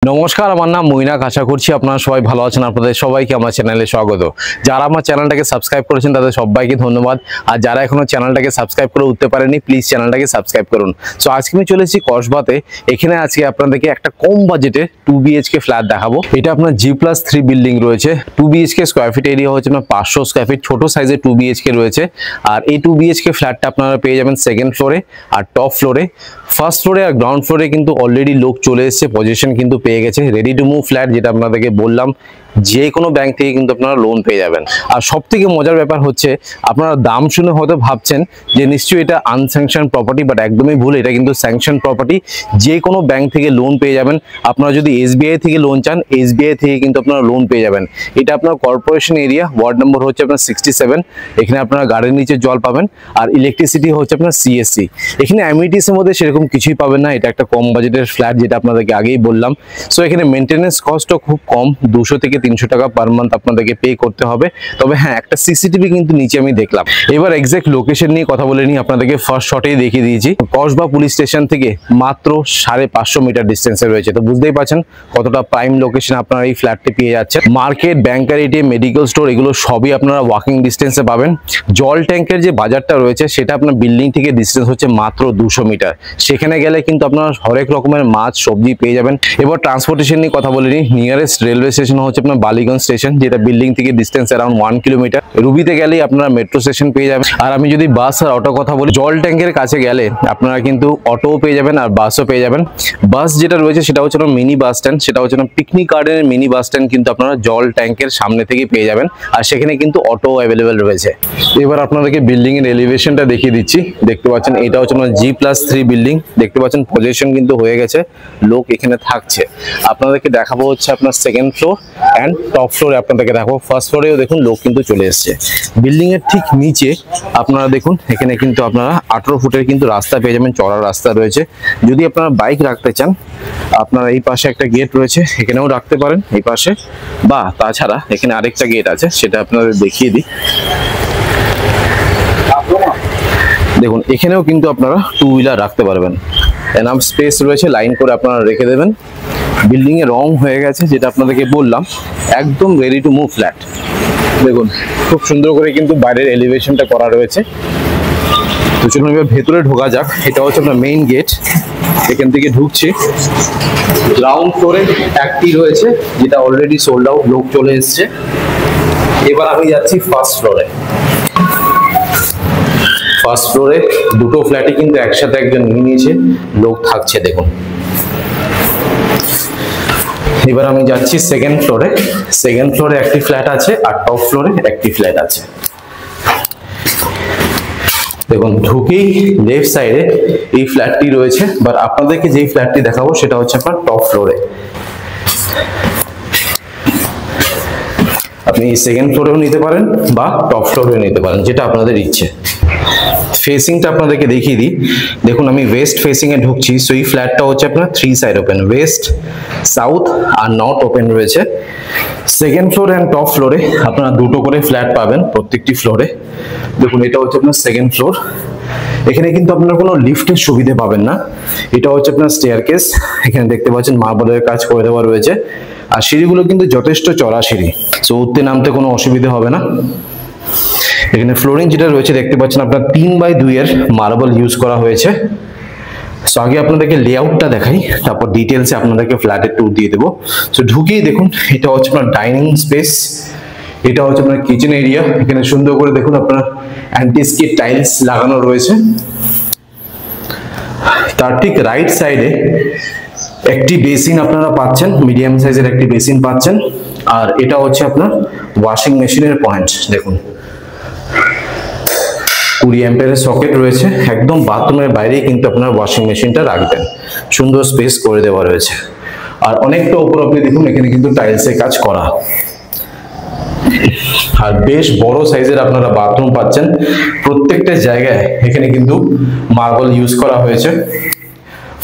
নমস্কার, আমার নাম মৈনাক। আশা করছি আপনারা সবাই ভালো আছেন। আপনাদের সবাইকে আমার চ্যানেলে স্বাগত। যারা আমার চ্যানেলটাকে সাবস্ক্রাইব করেছেন তাদের সবাইকে ধন্যবাদ। আর যারা এখনো চ্যানেলটাকে সাবস্ক্রাইব করে উঠতে পারেনি, প্লিজ চ্যানেলটাকে সাবস্ক্রাইব করুন। সো আজকে আমি চলে এসেছি কসবাতে। এখানে আজকে আপনাদেরকে একটা কম বাজেটে 2 BHK ফ্ল্যাট দেখাবো। এটা আপনার G+3 বিল্ডিং রয়েছে। 2 BHK স্কোয়ার ফিট এরিয়া হচ্ছে আপনার 500 স্কোয়ার ফিট। ছোট সাইজের 2 BHK রয়েছে। আর এই 2 BHK ফ্ল্যাটটা আপনারা পেয়ে যাবেন সেকেন্ড ফ্লোরে আর টপ ফ্লোরে। ফার্স্ট ফ্লোরে আর গ্রাউন্ড ফ্লোরে কিন্তু অলরেডি লোক চলে এসেছে, পজিশন কিন্তু পেয়ে গেছে। রেডি টু মুভ ফ্ল্যাট, যেটা আপনাদেরকে বললাম যে কোনো ব্যাংক থেকে কিন্তু আপনারা লোন পেয়ে যাবেন। আর সব থেকে মজার ব্যাপার হচ্ছে, আপনারা দাম শুনে হয়তো ভাবছেন যে নিশ্চয়ই এটা আনস্যাংশন প্রপার্টি, বাট একদমই ভুল। এটা কিন্তু স্যাংশন প্রপার্টি। যে কোনো ব্যাংক থেকে লোন পেয়ে যাবেন। আপনারা যদি SBI থেকে লোন চান, SBI থেকে কিন্তু আপনারা লোন পেয়ে যাবেন। এটা আপনার কর্পোরেশন এরিয়া, ওয়ার্ড নম্বর হচ্ছে আপনার 67। এখানে আপনারা গাড়ির নিচে জল পাবেন। আর ইলেকট্রিসিটি হচ্ছে আপনার CSC। এখানে অ্যামিনিটিসের মধ্যে সেরকম কিছুই পাবেন না। এটা একটা কম বাজেটের ফ্ল্যাট, যেটা আপনাদেরকে আগেই বললাম। সো এখানে মেনটেন্যান্স কস্টও খুব কম, 200 থেকে 300 টাকা পার মান্থ আপনাদেরকে পে করতে হবে। তবে হ্যাঁ, একটা CCTV কিন্তু নিচে আমি দেখলাম। এবার এক্সাক্ট লোকেশন নিয়ে কথা বলে নিই। আপনাদেরকে ফার্স্ট শটেই দেখিয়ে দিয়েছি। কসবা পুলিশ স্টেশন থেকে মাত্র 550 মিটার ডিস্টেন্সে রয়েছে। তো বুঝতেই পারছেন কতটা প্রাইম লোকেশন আপনারা এই ফ্ল্যাটটি পেয়ে যাচ্ছেন। মার্কেট, ব্যাংকার, ATM, মেডিকেল স্টোর এগুলো সবই আপনারা ওয়াকিং ডিস্টেন্সে পাবেন। জল ট্যাঙ্কের যে বাজারটা রয়েছে সেটা আপনার বিল্ডিং থেকে ডিস্টেন্স হচ্ছে মাত্র 200 মিটার। সেখানে গেলে কিন্তু আপনারা হরেক রকমের মাছ, সবজি পেয়ে যাবেন। এবার ট্রান্সপোর্টেশন নিয়ে কথা বলে নিই। নিয়ারেস্ট রেলওয়ে স্টেশন হচ্ছে আপনার বালিগঞ্জ স্টেশন, যেটা বিল্ডিং থেকে ডিস্টেন্স অ্যারাউন্ড 1 কিলোমিটার। রুবিতে গেলেই আপনারা মেট্রো স্টেশন পেয়ে যাবেন। আর আমি যদি বাস আর অটো কথা বলি, জল ট্যাঙ্কের কাছে গেলে আপনারা কিন্তু অটোও পেয়ে যাবেন আর বাসও পেয়ে যাবেন। বাস যেটা রয়েছে সেটা হচ্ছে মিনি বাস স্ট্যান্ড, সেটা হচ্ছে পিকনিক গার্ডেনের মিনি বাস স্ট্যান্ড কিন্তু আপনারা জল ট্যাঙ্কের সামনে থেকে পেয়ে যাবেন। আর সেখানে কিন্তু অটো অ্যাভেলেবেল রয়েছে। এবার আপনাদেরকে বিল্ডিং এর এলিভেশনটা দেখিয়ে দিচ্ছি। দেখতে পাচ্ছেন এটা হচ্ছে G+3 বিল্ডিং। দেখতে পাচ্ছেন পজিশন কিন্তু হয়ে গেছে, লোক এখানে থাকছে। আপনাদেরকে দেখাবো হচ্ছে আপনার সেকেন্ড ফ্লোর অ্যান্ড টপ ফ্লোরে আপনাদেরকে দেখাবো। ফার্স্ট ফ্লোরেও দেখুন লোক কিন্তু চলে এসছে। বিল্ডিং এর ঠিক নিচে আপনারা দেখুন, এখানে কিন্তু আপনারা 18 ফুটের কিন্তু রাস্তা পেয়ে যাবেন, চড়া রাস্তা রয়েছে। যদি আপনারা বাইক রাখতে চান, আপনারা এই পাশে একটা গেট রয়েছে, এখানেও রাখতে পারেন এই পাশে, বা তাছাড়া এখানে আরেকটা গেট আছে, সেটা আপনাদের দেখিয়ে দিই। দেখুন এখানেও কিন্তু আপনারা 2 হুইলার রাখতে পারবেন। এনাম স্পেস রয়েছে, লাইন করে আপনারা রেখে দেবেন। বিল্ডিং এ রং হয়ে গেছে, যেটা আপনাদেরকে বললাম, একদম রেডি টু মুভ ফ্ল্যাট। দেখুন খুব সুন্দর করে কিন্তু বাইরের এলিভেশনটা করা রয়েছে। তো চলুন এবার ভেতরে ঢোকা যাক। এটা হচ্ছে আপনার মেইন গেট, এখান থেকে ঢুকছি। গ্রাউন্ড ফ্লোরে একটি রয়েছে, যেটা অলরেডি সোল্ড আউট, লোক চলে এসছে। এবার আমি যাচ্ছি ফার্স্ট ফ্লোরে। ফার্স্ট ফ্লোরে দুটো ফ্ল্যাটই কিন্তু একসাথে একজন নিয়ে নিয়েছে, লোক থাকছে দেখুন। এবার আমি যাচ্ছি সেকেন্ড ফ্লোরে। সেকেন্ড ফ্লোরে একটি ফ্ল্যাট আছে আর টপ ফ্লোরে একটি ফ্ল্যাট আছে। দেখুন ঢুকেই লেফট সাইডে এই ফ্ল্যাটটি রয়েছে, বাট আপনাদেরকে যেই ফ্ল্যাটটি দেখাবো সেটা হচ্ছে আপনার টপ ফ্লোরে। আপনি সেকেন্ড ফ্লোরেও নিতে পারেন বা টপ ফ্লোরেও নিতে পারেন, যেটা আপনাদের ইচ্ছে। ফেসিংটা আপনাদেরকে দেখিয়ে দিই। দেখুন আমি ওয়েস্ট ফেসিং এ ঢুকছি। সো এই ফ্ল্যাটটা হচ্ছে আপনার 3 সাইড ওপেন, ওয়েস্ট, সাউথ আর নর্থ ওপেন রয়েছে। সেকেন্ড ফ্লোর এন্ড টপ ফ্লোরে আপনারা দুটো করে ফ্ল্যাট পাবেন প্রত্যেকটি ফ্লোরে। দেখুন এটা হচ্ছে আপনার সেকেন্ড ফ্লোর। এখানে কিন্তু আপনার কোনো লিফটের সুবিধা পাবেন না। এটা হচ্ছে আপনার স্টেয়ারকেস। এখানে দেখতে পাচ্ছেন মার্বেলের কাজ করে দেওয়া রয়েছে। আর সিঁড়িগুলো কিন্তু যথেষ্ট চড়া সিঁড়ি, সো উঠতে নামতে কোনো অসুবিধা হবে না। এখানে ফ্লোরিং যেটা রয়েছে দেখতে পাচ্ছেন আপনার 3x2 এর মার্বেল ইউজ করা হয়েছে। সো আগে আপনাদেরকে লেআউটটা দেখাই, তারপর ডিটেলসে আপনাদেরকে ফ্ল্যাটের ট্যুর দিয়ে দেবো। সো ঢুকেই দেখুন এটা হচ্ছে আপনার ডাইনিং স্পেস, এটা হচ্ছে আপনার কিচেন এরিয়া। এখানে সুন্দর করে দেখুন আপনার অ্যান্টি-স্কিড টাইলস লাগানো রয়েছে। তার ঠিক রাইট সাইডে একটি বেসিন আপনারা পাচ্ছেন, মিডিয়াম সাইজের একটি বেসিন পাচ্ছেন। আর এটা হচ্ছে আপনার ওয়াশিং মেশিনের পয়েন্ট। দেখুন 20 অ্যাম্পিয়ারের সকেট রয়েছে। একদম বাথরুমের বাইরেই কিন্তু আপনার ওয়াশিং মেশিনটা রাখবেন, সুন্দর স্পেস করে দেওয়া রয়েছে। আর অনেকটা উপর আপনি দেখুন এখানে কিন্তু টাইলসের কাজ করা। আর বেশ বড় সাইজের আপনারা বাথরুম পাচ্ছেন। প্রত্যেকটা জায়গায় এখানে কিন্তু মার্বেল ইউজ করা হয়েছে।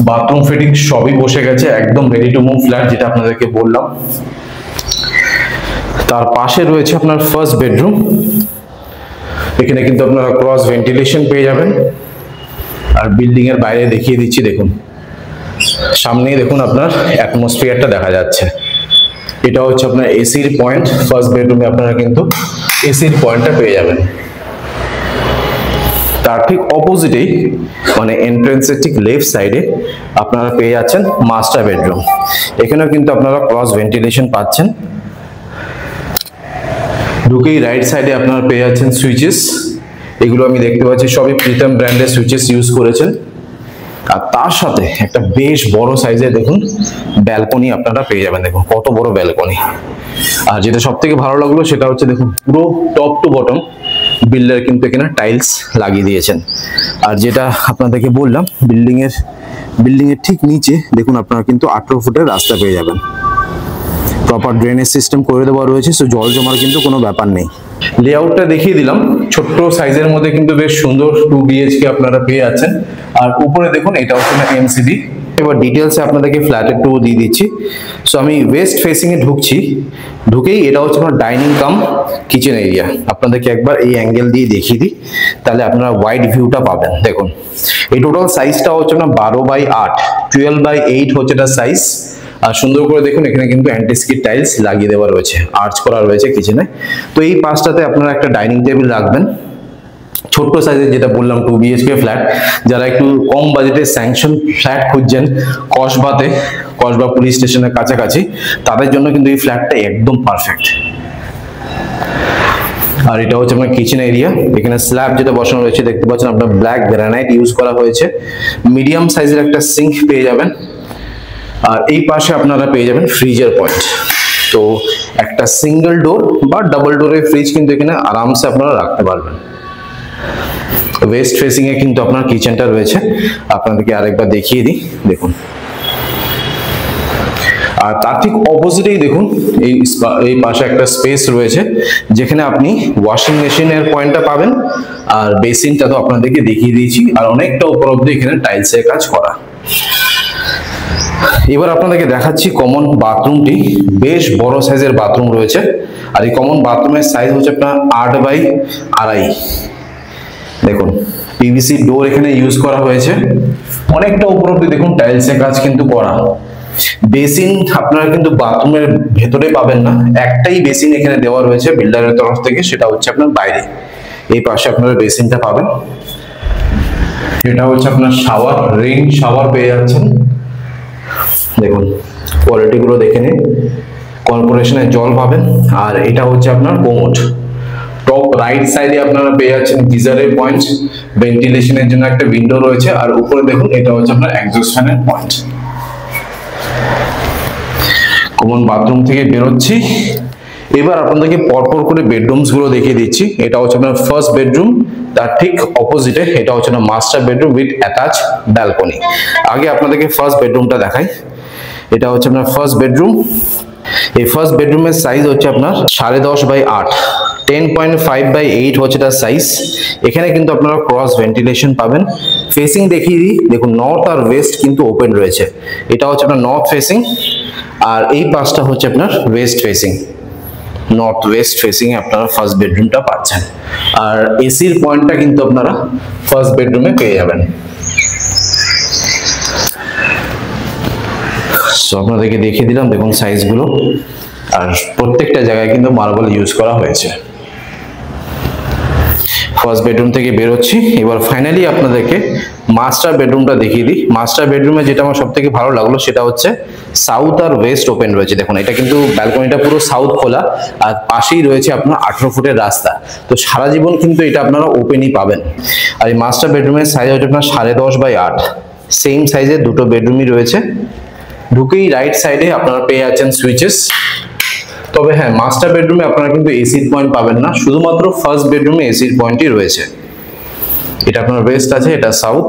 বাথরুম ফিটিং সবই বসে গেছে, একদম রেডি টু মুভ ফ্ল্যাট, যেটা আপনাদেরকে বললাম। তার পাশে রয়েছে আপনার ফার্স্ট বেডরুম। এখানে কিন্তু আপনারা ক্রস ভেন্টিলেশন পেয়ে যাবেন। আর বিল্ডিং এর বাইরে দেখিয়ে দিচ্ছি, দেখুন সামনেই দেখুন আপনার অ্যাটমসফিয়ারটা দেখা যাচ্ছে। এটা হচ্ছে আপনার এসির পয়েন্ট। ফার্স্ট বেডরুমে আপনারা কিন্তু এসির পয়েন্টটা পেয়ে যাবেন। তার ঠিক অপোজিটেই মানে এন্ট্রেন্সের ঠিক লেফট সাইডে আপনারা পেয়ে যাচ্ছেন মাস্টার বেডরুম। এখানেও কিন্তু আপনারা ক্রস ভেন্টিলেশন পাচ্ছেন। ঢুকেই রাইট সাইডে আপনারা পেয়ে যাচ্ছেন সুইচেস। এগুলো আমি দেখতে পাচ্ছি সবই প্রীতম ব্র্যান্ডের সুইচেস ইউজ করেছেন। আর তার সাথে একটা বেশ বড় সাইজের দেখুন ব্যালকনি আপনারা পেয়ে যাবেন। দেখুন কত বড় ব্যালকনি। আর যেটা সব থেকে ভালো লাগলো সেটা হচ্ছে দেখুন পুরো টপ টু বটম বিল্ডার কিন্তু এখানে টাইলস লাগিয়ে দিয়েছেন। আর যেটা আপনাদেরকে বললাম বিল্ডিং এর ঠিক নিচে দেখুন আপনারা কিন্তু 18 ফুটের রাস্তা পেয়ে যাবেন। প্রপার ড্রেনেজ সিস্টেম করে দেওয়া রয়েছে, সো জল জমার কিন্তু কোনো ব্যাপার নেই। লেআউটটা দেখিয়ে দিলাম, ছোট্ট সাইজের মধ্যে কিন্তু বেশ সুন্দর 2 BHK আপনারা পেয়ে যাচ্ছেন। আর উপরে দেখুন এটা হচ্ছে না এমসিবি। এবার ডিটেলসে আপনাদেরকে ফ্ল্যাটের ট্যুর দিয়ে দিচ্ছি। সো আমি ওয়েস্ট ফেসিং এ ঢুকছি। ঢুকেই এটা হচ্ছে আমার ডাইনিং কাম কিচেন এরিয়া। আপনাদেরকে একবার এই অ্যাঙ্গেল দিয়ে দেখিয়ে দিই, তাহলে আপনারা ওয়াইড ভিউটা পাবেন। দেখুন এই টোটাল সাইজটা হচ্ছে না 12/8, 12/8 হচ্ছে এটা সাইজ। আর সুন্দর করে দেখুন এখানে কিন্তু অ্যান্টিস্কিড টাইলস লাগিয়ে দেওয়া রয়েছে, আর্চ করা রয়েছে কিচেনে। তো এই পাশটাতে আপনারা একটা ডাইনিং টেবিল রাখবেন। ছোট্ট সাইজের যেটা বললাম 2 BHK ফ্ল্যাট, যারা একটু কম বাজেটে স্যাংশন ফ্ল্যাট খুঁজছেন কসবা পুলিশ স্টেশনের কাছাকাছি, তাদের জন্য কিন্তু এই ফ্ল্যাটটা একদম পারফেক্ট। আর এটা হচ্ছে আপনার কিচেন এরিয়া। এখানে স্ল্যাব যেটা বসানো রয়েছে দেখতে পাচ্ছেন আপনার ব্ল্যাক গ্রানাইট ইউজ করা হয়েছে। মিডিয়াম সাইজের একটা সিঙ্ক পেয়ে যাবেন। আর এই পাশে আপনারা পেয়ে যাবেন ফ্রিজের পয়েন্ট। তো একটা সিঙ্গেল ডোর বা ডাবল ডোরের ফ্রিজ কিন্তু এখানে আরামসে আপনারা রাখতে পারবেন। ওয়েস্ট ফেসিং এ কিন্তু আপনার কিচেনটা রয়েছে, আপনাদেরকে আরেকবার দেখিয়ে দিই। দেখুন আর তার ঠিক অপোজিটেই দেখুন এই পাশে একটা স্পেস রয়েছে, যেখানে আপনি ওয়াশিং মেশিনের পয়েন্টটা পাবেন। আর বেসিনটা তো আপনাদেরকে দেখিয়ে দিয়েছি। আর অনেকটা উপর অব্দি এখানে টাইলসের কাজ করা। এবার আপনাদেরকে দেখাচ্ছি কমন বাথরুমটি। বেশ বড় সাইজের বাথরুম রয়েছে। আর এই কমন বাথরুমের সাইজ হচ্ছে আপনার 8/2.5। দেখুন পিভিসি ডোর এখানে ইউজ করা হয়েছে। অনেকটা উপর অব্দি দেখুন টাইলসের কাজ কিন্তু করা। বেসিন আপনারা কিন্তু বাথরুমের ভেতরে পাবেন না, একটাই বেসিন এখানে দেওয়া রয়েছে বিল্ডারের তরফ থেকে, সেটা হচ্ছে আপনার বাইরে। এই পাশে আপনারা বেসিনটা পাবেন। এটা হচ্ছে আপনার শাওয়ার, রেইন শাওয়ার পেয়ে যাচ্ছেন। দেখুন কোয়ালিটি গুলো দেখে নিন। কর্পোরেশনের জল পাবেন। আর এটা হচ্ছে আপনার কোমোড। টপ রাইট সাইডে আপনারা পেয়ে যাচ্ছেন গিজারের পয়েন্ট, ভেন্টিলেশনের জন্য একটা উইন্ডো রয়েছে। আর উপরে দেখুন এটা হচ্ছে আপনার এক্সস্ট ফ্যানের পয়েন্ট। কমন বাথরুম থেকে বেরোচ্ছি। এবার আপনাদেরকে পরপর করে বেডরুমস গুলো দেখিয়ে দিচ্ছি। এটা হচ্ছে আপনার ফার্স্ট বেডরুম, তার ঠিক অপোজিটে এটা হচ্ছে না master bedroom with attach balcony. আগে আপনাদেরকে ফার্স্ট বেডরুমটা দেখাই। এটা হচ্ছে আপনার ফার্স্ট বেডরুম। এই ফার্স্ট বেডরুমের সাইজ হচ্ছে আপনার 10.5/8, 10.5/8 হচ্ছে তার সাইজ। এখানে কিন্তু আপনারা ক্রস ভেন্টিলেশন পাবেন। ফেসিং দেখিয়ে দিই। দেখুন নর্থ আর ওয়েস্ট কিন্তু ওপেন রয়েছে। এটা হচ্ছে আপনার নর্থ ফেসিং। আর এই পাশটা হচ্ছে আপনার west facing. North west facing এ আপনারা ফার্স্ট বেডরুমটা পাচ্ছেন। আর এসির পয়েন্টটা কিন্তু আপনারা ফার্স্ট বেডরুমে পেয়ে যাবেন। সো আপনাদেরকে দেখিয়ে দিলাম দেখুন সাইজগুলো। আর প্রত্যেকটা জায়গায় কিন্তু মার্বেল ইউজ করা হয়েছে। ফার্স্ট বেডরুম থেকে বেরোচ্ছি। এবার ফাইনালি আপনাদেরকে মাস্টার বেডরুমটা দেখিয়ে দিই। মাস্টার বেডরুমে যেটা আমার সব থেকে ভালো লাগলো সেটা হচ্ছে সাউথ আর ওয়েস্ট ওপেন রয়েছে। দেখুন এটা কিন্তু ব্যালকনিটা পুরো সাউথ খোলা। আর পাশেই রয়েছে আপনার 18 ফুটের রাস্তা। তো সারা জীবন কিন্তু এটা আপনারা ওপেনই পাবেন। আর এই মাস্টার বেডরুমের সাইজ হচ্ছে আপনার 10.5/8। সেম সাইজের দুটো বেডরুমই রয়েছে। ঢুকেই রাইট সাইডে আপনারা পেয়ে যাচ্ছেন সুইচেস। তবে হ্যাঁ, মাস্টার বেডরুমে আপনারা কিন্তু এসির পয়েন্ট পাবেন না, শুধুমাত্র ফার্স্ট বেডরুমে এসির পয়েন্টই রয়েছে। এটা আপনার ওয়েস্ট আছে, এটা সাউথ।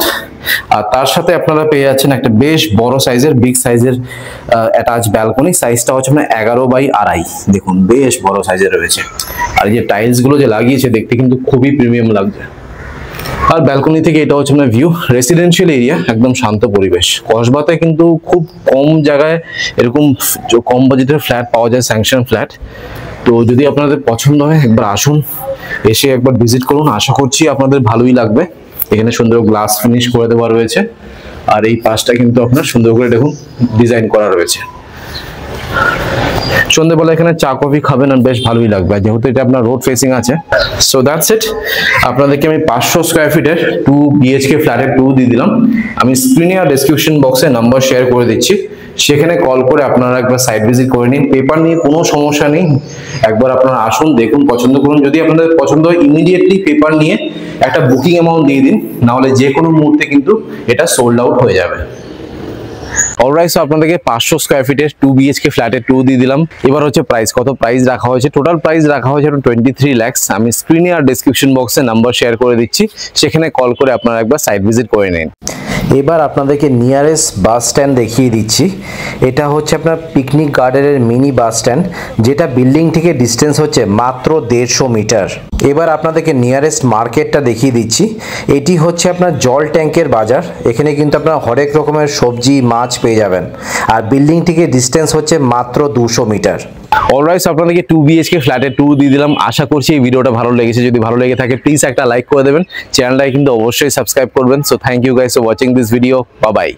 আর তার সাথে আপনারা পেয়ে যাচ্ছেন একটা বেশ বড় সাইজের বিগ সাইজের অ্যাটাচ ব্যালকনি। সাইজটা হচ্ছে আপনার 11/2.5। দেখুন বেশ বড় সাইজের রয়েছে। আর এই যে টাইলস গুলো যে লাগিয়েছে দেখতে কিন্তু খুবই প্রিমিয়াম লাগছে। আর ব্যালকনি থেকে এটা হচ্ছে আপনার ভিউ। রেসিডেন্সিয়াল এরিয়া, একদম শান্ত পরিবেশ। কসবাতে কিন্তু খুব কম জায়গায় এরকম কম বাজেটের ফ্ল্যাট পাওয়া যায়, স্যাংশন ফ্ল্যাট। তো যদি আপনাদের পছন্দ হয় একবার আসুন, এসে একবার ভিজিট করুন। আশা করছি আপনাদের ভালোই লাগবে। এখানে সুন্দর গ্লাস ফিনিশ করে দেওয়া রয়েছে। আর এই পাশটা কিন্তু আপনার সুন্দর করে দেখুন ডিজাইন করা রয়েছে। সন্ধ্যেবেলা এখানে চা কফি খাবেন আর বেশ ভালোই লাগবে, যেহেতু এটা আপনার রোড ফেসিং আছে। সো দ্যাটস ইট, আপনাদেরকে আমি 500 স্কয়ার ফিটের 2 বিএইচকে ফ্ল্যাটের 2 দিয়ে দিলাম। আমি স্ক্রিনে আর ডেসক্রিপশন বক্সে নাম্বার শেয়ার করে দিচ্ছি, সেখানে কল করে আপনারা একবার সাইট ভিজিট করে নিন। পেপার নিয়ে কোনো সমস্যা নেই, একবার আপনারা আসুন, দেখুন, পছন্দ করুন। যদি আপনাদের পছন্দ হয় ইমিডিয়েটলি পেপার নিয়ে একটা বুকিং অ্যামাউন্ট দিয়ে দিন, নাহলে যে কোনো মুহূর্তে কিন্তু এটা সোল্ড আউট হয়ে যাবে। অলরাইট, সো আপনাদেরকে 500 স্কয়ার ফিটের 2 বিএইচকে ফ্ল্যাটের 2 দিয়ে দিলাম। এবার হচ্ছে প্রাইস, কত প্রাইস রাখা হয়েছে, টোটাল প্রাইস রাখা হয়েছে 23 লাখস। আমি স্ক্রিনে আর ডেসক্রিপশন বক্সে নাম্বার শেয়ার করে দিচ্ছি, সেখানে কল করে আপনারা একবার সাইট ভিজিট করে নিন। এবার আপনাদেরকে নিয়ারেস্ট বাস স্ট্যান্ড দেখিয়ে দিচ্ছি। এটা হচ্ছে আপনার পিকনিক গার্ডেনের মিনি বাস স্ট্যান্ড, যেটা বিল্ডিং থেকে ডিস্টেন্স হচ্ছে মাত্র 150 মিটার। এবার আপনাদেরকে নিয়ারেস্ট মার্কেটটা দেখিয়ে দিচ্ছি। এটি হচ্ছে আপনার জল ট্যাঙ্কের বাজার, এখানে কিন্তু আপনার হরেক রকমের সবজি মাছ পেয়ে যাবেন, আর বিল্ডিং থেকে ডিস্টেন্স হচ্ছে মাত্র 200 মিটার। অলরাইট, আপনাদেরকে 2 বিএইচকে ফ্ল্যাটের 2 দিয়ে দিলাম। আশা করছি এই ভিডিওটা ভালো লেগেছে। যদি ভালো লেগে থাকে প্লিজ একটা লাইক করে দেবেন, চ্যানেলটাকে কিন্তু অবশ্যই সাবস্ক্রাইব করবেন। So thank you guys for watching this video, bye by.